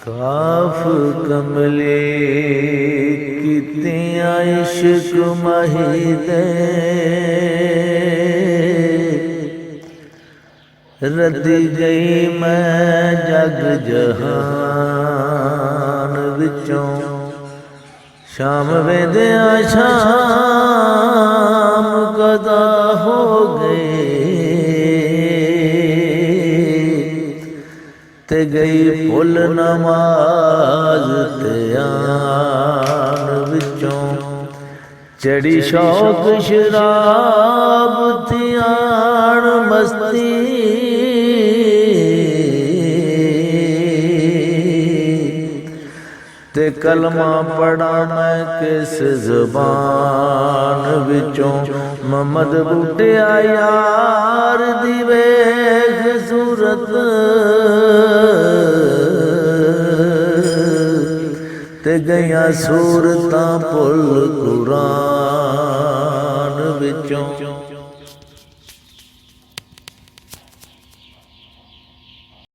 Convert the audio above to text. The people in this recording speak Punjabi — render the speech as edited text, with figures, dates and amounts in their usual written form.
ਕਾਫ ਕਮਲੇ ਕੀਤਿਆਂ ਇਸ਼ਕ ਮਾਹੀ ਦੇ ਰੱਦੀ ਗਈ ਮੈਂ ਜਗ ਜਹਾਨ ਵਿੱਚੋਂ ਸ਼ਾਮ ਵੇਦਿਆਂ ਸ਼ਾਮ ਕਦਾ ਹੋ ਗਈ ਤੇ ਗਈ ਭੁੱਲ ਨਮਾਜ਼ ਧਿਆਨ ਵਿੱਚੋਂ ਚੜੀ ਸ਼ੌਕ ਸ਼ਰਾਬ ਧਿਆਨ ਮਸਤੀ ਤੇ ਕਲਮਾ ਪੜਾ ਮੈਂ ਕਿਸ ਜ਼ਬਾਨ ਵਿੱਚੋਂ ਮੁਹੰਮਦ ਬੂਟਿਆ ਯਾਰ ਦੀ ਵੇਖ ਸੂਰਤ ਤੇ ਗਈਆਂ ਸੂਰਤਾਂ ਭੁੱਲ ਕੁਰਾਨ ਵਿੱਚੋਂ